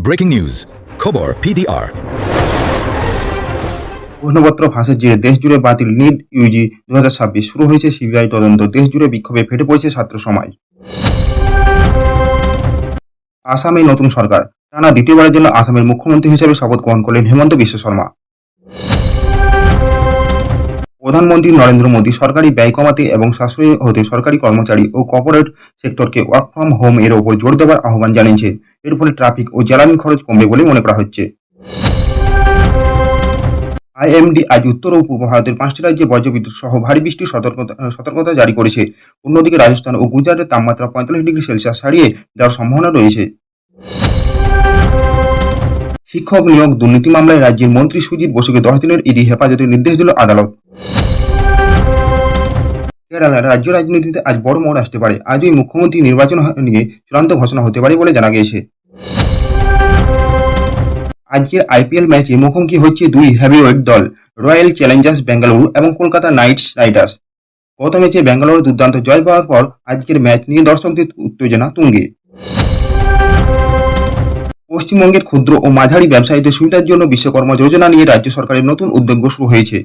Breaking news খবর PDR প্রশ্নপত্র ফাঁসের জেরে দেশজুড়ে বাতিল নিট ইউজি 2026 শুরু হয়েছে সিবিআই তদন্ত। দেশজুড়ে বিক্ষোভে ফেটে পড়েছে ছাত্র সমাজ। আসামে নতুন সরকার, টানা দ্বিতীয়বারের জন্য আসামের মুখ্যমন্ত্রী হিসেবে শপথ গ্রহণ করলেন হেমন্ত বিশ্ব শর্মা। প্রধানমন্ত্রী নরেন্দ্র মোদী সরকারি ব্যয় কমাতে এবং সাশ্রয়ী হতে সরকারি কর্মচারী ও কর্পোরেট সেক্টরকে ওয়ার্ক ফ্রম হোম এর ওপর জোর দেওয়ার আহ্বান জানিয়েছেন। এর ফলে ট্রাফিক ও জ্বালানি খরচ কমবে বলে মনে করা হচ্ছে। আইএমডি আজ উত্তর ও পূর্ব ভারতের 5টি রাজ্যে বজ্রবিদ্যুৎ সহ ভারী বৃষ্টির সতর্কতা জারি করেছে। অন্যদিকে রাজস্থান ও গুজরাটের তাপমাত্রা 45 ডিগ্রি সেলসিয়াস ছাড়িয়ে যাওয়ার সম্ভাবনা রয়েছে। শিক্ষক নিয়োগ দুর্নীতি মামলায় রাজ্যের মন্ত্রী সুজিত বসুকে 10 দিনের ইডি হেফাজতের নির্দেশ দিল আদালত। কেরালার রাজ্য রাজনীতিতে আজ বড় মোড় আসতে পারে। আজই মুখ্যমন্ত্রী নির্বাচন নিয়ে চূড়ান্ত ঘোষণা হতে পারে বলে জানা গিয়েছে। আজকের আইপিএল ম্যাচে মুখোমুখি হচ্ছে দুই হেভিওয়েট দল, রয়্যাল চ্যালেঞ্জার্স বেঙ্গালুরু এবং কলকাতা নাইট রাইডার্স। গত ম্যাচে বেঙ্গালুরু দুর্দান্ত জয় পাওয়ার পর আজকের ম্যাচ নিয়ে দর্শকদের উত্তেজনা তুঙ্গে। পশ্চিমবঙ্গের ক্ষুদ্র ও মাঝারি ব্যবসায়ীদের সুবিধার জন্য বিশ্বকর্মা যোজনা নিয়ে রাজ্য সরকারের নতুন উদ্যোগ শুরু হয়েছে।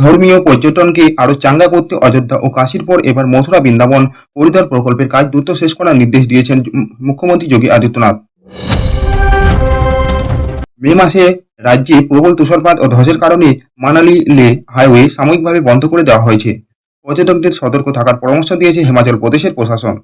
ধর্মীয় পর্যটনকে আরও চাঙ্গা করতে অযোধ্যা ও কাশীর পর এবার মথুরা বৃন্দাবন করিডর প্রকল্পের কাজ দ্রুত শেষ করার নির্দেশ দিয়েছেন মুখ্যমন্ত্রী যোগী আদিত্যনাথ। মে মাসে রাজ্যে প্রবল তুষারপাত ও ধসের কারণে মানালি লে হাইওয়ে সাময়িকভাবে বন্ধ করে দেওয়া হয়েছে। পর্যটকদের সতর্ক থাকার পরামর্শ দিয়েছে হিমাচল প্রদেশের প্রশাসন।